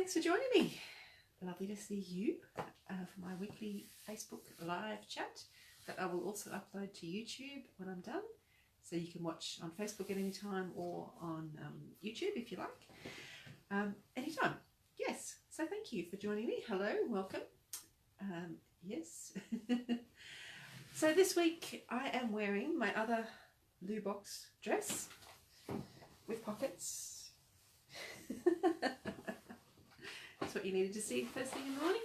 thanks for joining me. Lovely to see you for my weekly Facebook live chat that I will also upload to YouTube when I'm done. So you can watch on Facebook at any time or on YouTube if you like. Anytime. Yes. So thank you for joining me. Hello, welcome. Yes. So this week I am wearing my other Lubox dress with pockets. That's what you needed to see first thing in the morning.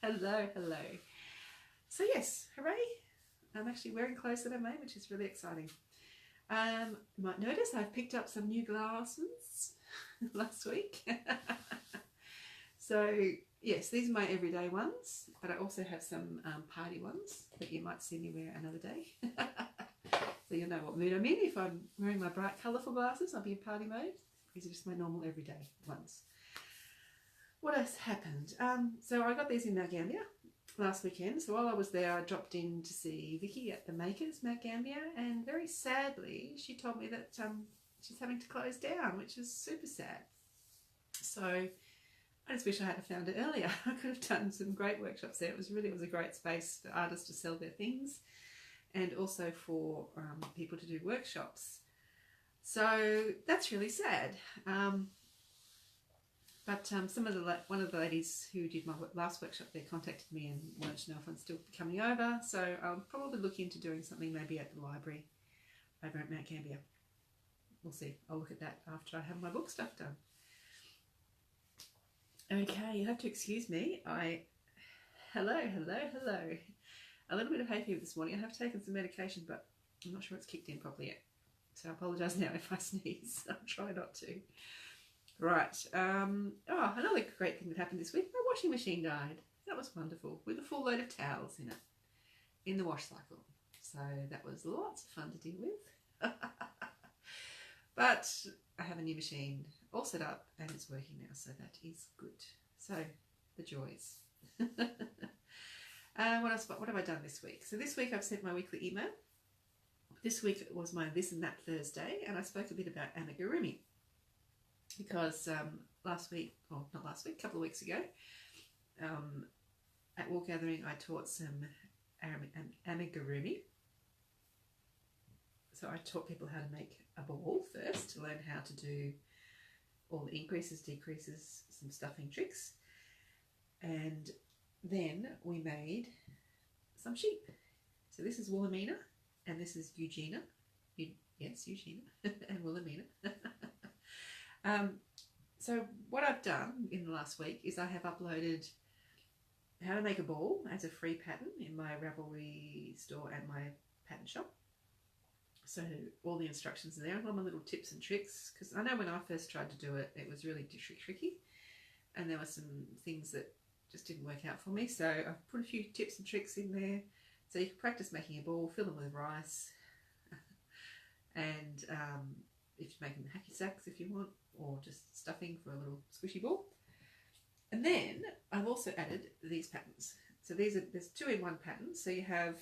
Hello. So yes, hooray. I'm actually wearing clothes that I made, which is really exciting. You might notice I've picked up some new glasses last week. So yes, these are my everyday ones, but I also have some party ones that you might see me wear another day. So you'll know what mood I'm in. If I'm wearing my bright colourful glasses, I'll be in party mode. These are just my normal everyday ones. What else happened? So I got these in Mount Gambier last weekend. So while I was there, I dropped in to see Vicky at the Makers, Mount Gambier, and very sadly, she told me that she's having to close down, which is super sad. So I just wish I had found it earlier. I could have done some great workshops there. It was a great space for artists to sell their things, and also for people to do workshops. So that's really sad. But one of the ladies who did my last workshop there contacted me and wanted to know if I'm still coming over. So I'll probably look into doing something maybe at the library over at Mount Gambier. We'll see. I'll look at that after I have my book stuff done. Okay, you have to excuse me. Hello. A little bit of hay fever this morning. I have taken some medication, but I'm not sure it's kicked in properly yet. So I apologise now if I sneeze. I'll try not to. Right. Another great thing that happened this week, my washing machine died. That was wonderful, with a full load of towels in it, in the wash cycle. So that was lots of fun to deal with. But I have a new machine all set up and it's working now, so that is good. So the joys. What else? What have I done this week? So this week I've sent my weekly email. This week was my This and That Thursday, and I spoke a bit about amigurumi because a couple of weeks ago, at Wool Gathering I taught some amigurumi. So I taught people how to make a ball first, to learn how to do all the increases, decreases, some stuffing tricks, and then we made some sheep. So this is Wilhelmina, and this is Eugenia. Yes, Eugenia and Wilhelmina. So what I've done in the last week is I have uploaded how to make a ball as a free pattern in my Ravelry store and my pattern shop. So all the instructions are there, all my little tips and tricks, because I know when I first tried to do it, it was really tricky, and there were some things that just didn't work out for me. So I've put a few tips and tricks in there, so you can practice making a ball, fill them with rice, and if you're making hacky sacks if you want, or just stuffing for a little squishy ball. And then I've also added these patterns. So there's 2-in-1 patterns. So you have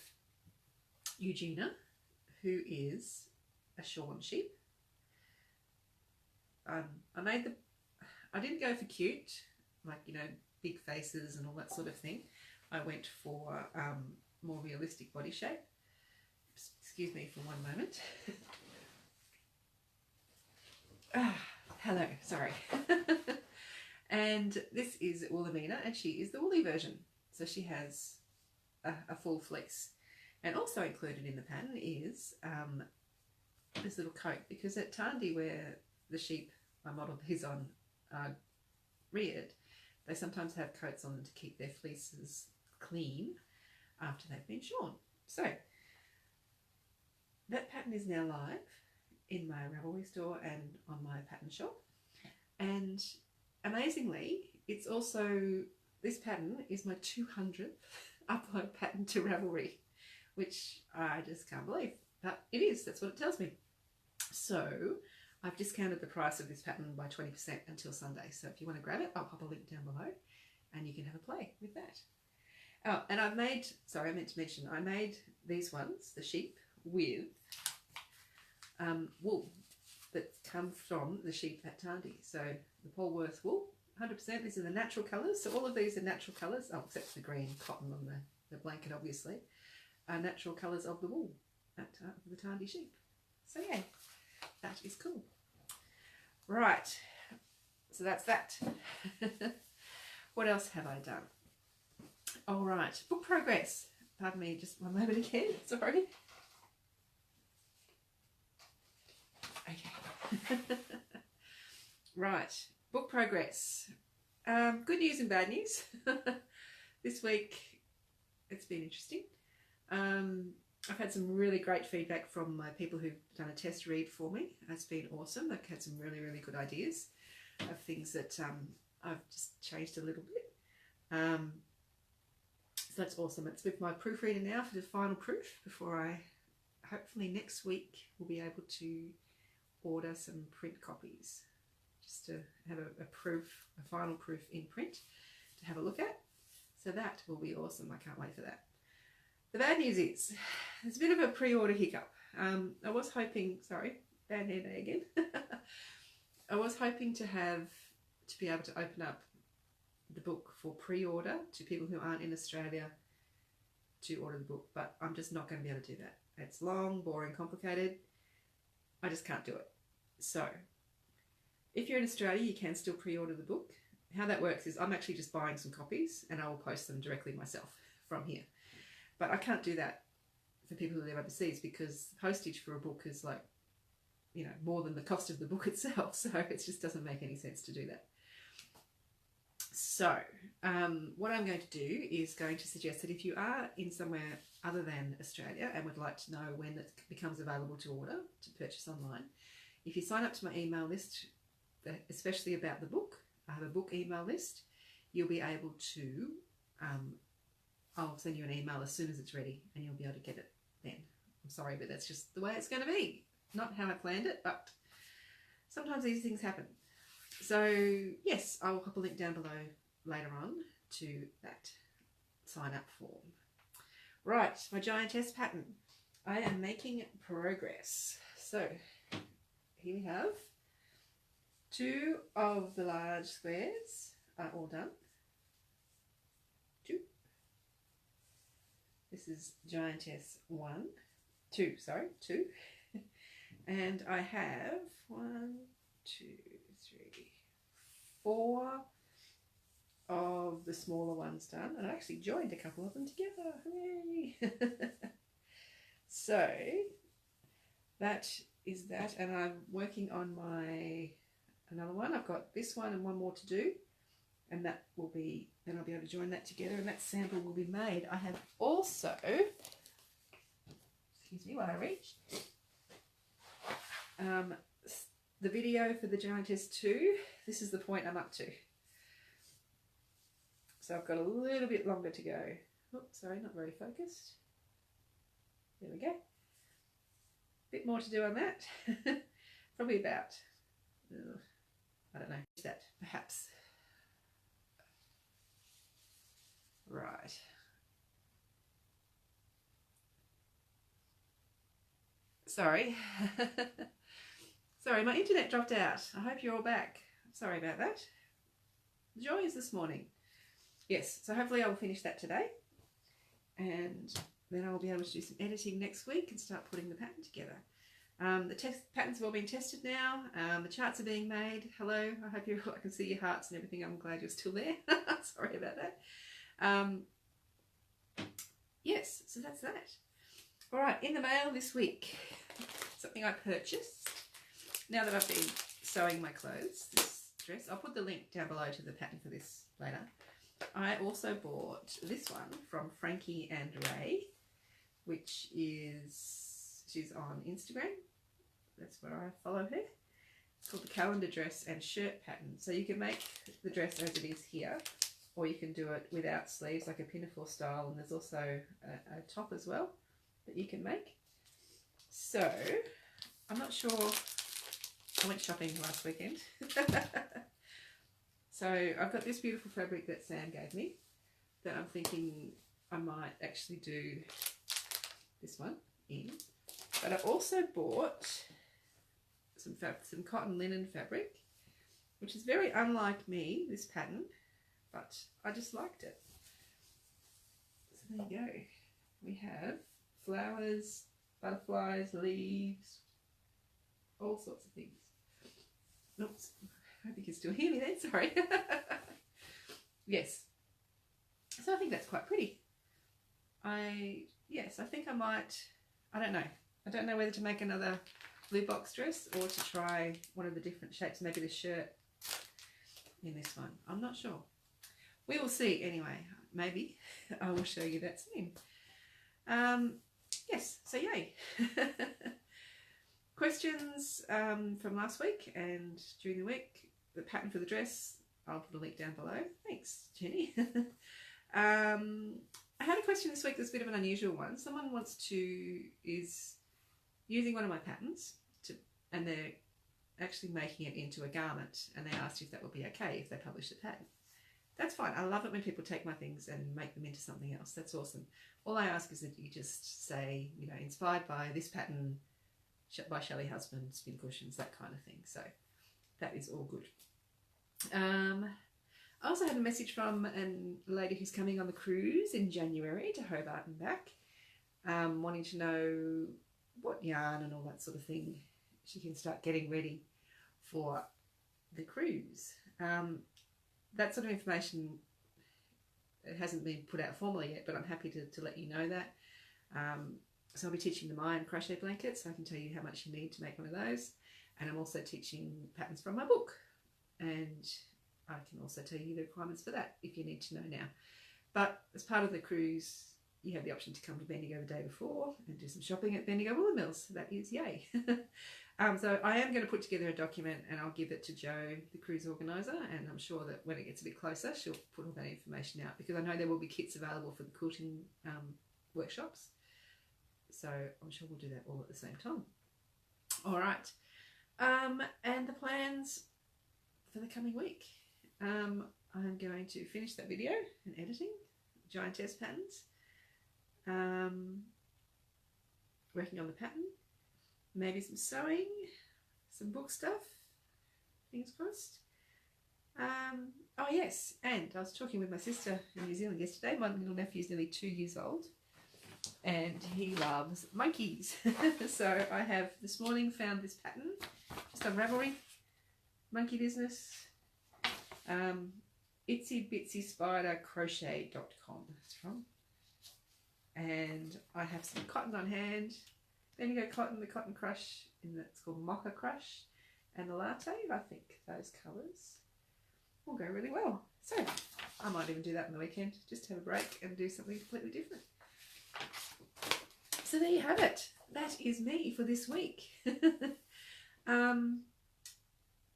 Eugenia, who is a shorn sheep. I didn't go for cute, like, big faces and all that sort of thing. I went for more realistic body shape. Excuse me for one moment. Hello, sorry. And this is Wilhelmina, and she is the woolly version. So she has a full fleece. And also included in the pattern is this little coat, because at Tandi, where the sheep I modelled these on are reared, they sometimes have coats on them to keep their fleeces clean after they've been shorn. So that pattern is now live in my Ravelry store and on my pattern shop. And amazingly, it's also, this pattern is my 200th upload pattern to Ravelry, which I just can't believe, but it is. That's what it tells me. So I've discounted the price of this pattern by 20% until Sunday. So if you want to grab it, I'll pop a link down below and you can have a play with that. Oh, and I meant to mention, I made these ones, the sheep, with wool. that come from the sheep at Tandy. So the Polworth wool, 100%. These are the natural colours. So all of these are natural colours, oh, except the green cotton on the blanket, obviously, are natural colours of the wool at the Tandy sheep. So yeah, that is cool. Right, so that's that. What else have I done? All right, book progress. Pardon me, just one moment again, sorry. Okay. Right, book progress. Good news and bad news. This week, it's been interesting. I've had some really great feedback from my people who've done a test read for me. It's been awesome. They've had some really, really good ideas of things that I've just changed a little bit. So that's awesome. It's with my proofreader now for the final proof before I, hopefully next week, will be able to order some print copies just to have a proof, a final proof in print to have a look at. So that will be awesome. I can't wait for that. The bad news is there's a bit of a pre-order hiccup. I was hoping, sorry, bad hair day again. I was hoping to be able to open up the book for pre-order to people who aren't in Australia to order the book, but I'm just not going to be able to do that. It's long, boring, complicated. I just can't do it. So if you're in Australia, you can still pre-order the book. How that works is I'm actually just buying some copies and I will post them directly myself from here. But I can't do that for people who live overseas because postage for a book is like, you know, more than the cost of the book itself. So it just doesn't make any sense to do that. So what I'm going to do is going to suggest that if you are in somewhere other than Australia and would like to know when it becomes available to order, to purchase online, if you sign up to my email list, especially about the book, I have a book email list, you'll be able to, I'll send you an email as soon as it's ready and you'll be able to get it then. I'm sorry, but that's just the way it's going to be. Not how I planned it, but sometimes these things happen. So yes, I will pop a link down below later on to that sign up form. Right, my giantess pattern. I am making progress. So here we have 2 of the large squares are all done. 2. This is giantess 2. And I have 1, 2, 3, 4 of the smaller ones done, and I actually joined a couple of them together. Hooray! So that is that, and I'm working on my another one. I've got this one and one more to do, and that will be, then I'll be able to join that together and that sample will be made. I have also, excuse me while I reach, the video for the Giantess 2, this is the point I'm up to. So I've got a little bit longer to go. Oops, sorry, not very focused. There we go. Bit more to do on that. Probably about, I don't know, that perhaps. Right. Sorry. Sorry, my internet dropped out. I hope you're all back. Sorry about that. Joy is this morning. Yes, so hopefully I will finish that today. And then I will be able to do some editing next week and start putting the pattern together. The patterns have all been tested now. The charts are being made. Hello, I hope you're, I can see your hearts and everything. I'm glad you're still there. Sorry about that. Yes, so that's that. All right, in the mail this week, something I purchased. Now that I've been sewing my clothes, this dress, I'll put the link down below to the pattern for this later. I also bought this one from Frankie and Ray, which is, she's on Instagram. That's where I follow her. It's called the Calendar Dress and Shirt Pattern. So you can make the dress as it is here, or you can do it without sleeves, like a pinafore style, and there's also a top as well that you can make. So, I'm not sure, I went shopping last weekend. So I've got this beautiful fabric that Sam gave me that I'm thinking I might actually do this one in. But I also bought some cotton linen fabric, which is very unlike me, this pattern, but I just liked it. So there you go. We have flowers, butterflies, leaves, all sorts of things. Oops, I hope you can still hear me then, sorry. Yes, so I think that's quite pretty. Yes, I think I might, I don't know whether to make another blue box dress or to try one of the different shapes, maybe the shirt in this one. I'm not sure. We will see anyway. Maybe I will show you that soon. Yes, so yay. Questions from last week and during the week, the pattern for the dress, I'll put a link down below. Thanks, Jenny. I had a question this week that's a bit of an unusual one. Someone is using one of my patterns and they're actually making it into a garment, and they asked if that would be okay if they publish the pattern. That's fine. I love it when people take my things and make them into something else. That's awesome. All I ask is that you just say, you know, inspired by this pattern by Shelley Husband, spin cushions, that kind of thing. So that is all good. I also had a message from a lady who's coming on the cruise in January to Hobart and back, wanting to know what yarn and all that sort of thing she can start getting ready for the cruise. That sort of information, it hasn't been put out formally yet, but I'm happy to let you know that. So I'll be teaching the Vijayan crochet blankets, so I can tell you how much you need to make one of those. And I'm also teaching patterns from my book. And I can also tell you the requirements for that if you need to know now. But as part of the cruise, you have the option to come to Bendigo the day before and do some shopping at Bendigo Woolen Mills. So that is yay. So I am going to put together a document and I'll give it to Jo, the cruise organiser, and I'm sure that when it gets a bit closer, she'll put all that information out, because I know there will be kits available for the quilting workshops. So I'm sure we'll do that all at the same time. All right. And the plans for the coming week. I'm going to finish that video and editing, giantess patterns, working on the pattern, maybe some sewing, some book stuff, fingers crossed. Oh yes, and I was talking with my sister in New Zealand yesterday. My little nephew's nearly 2 years old and he loves monkeys. So I have this morning found this pattern, just on Ravelry, monkey business. itsybitsyspidercrochet.com that's from. And I have some cotton on hand, Bendigo cotton, the cotton crush, and it's called Mocha Crush, and the latte. I think those colours will go really well. So I might even do that on the weekend, just have a break and do something completely different. So there you have it. That is me for this week.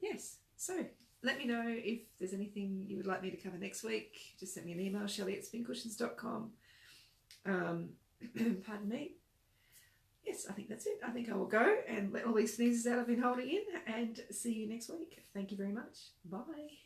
Yes, so let me know if there's anything you would like me to cover next week. Just send me an email, Shelley@spincushions.com. Pardon me. Yes, I think that's it. I think I will go and let all these sneezes out I've been holding in, and see you next week. Thank you very much. Bye.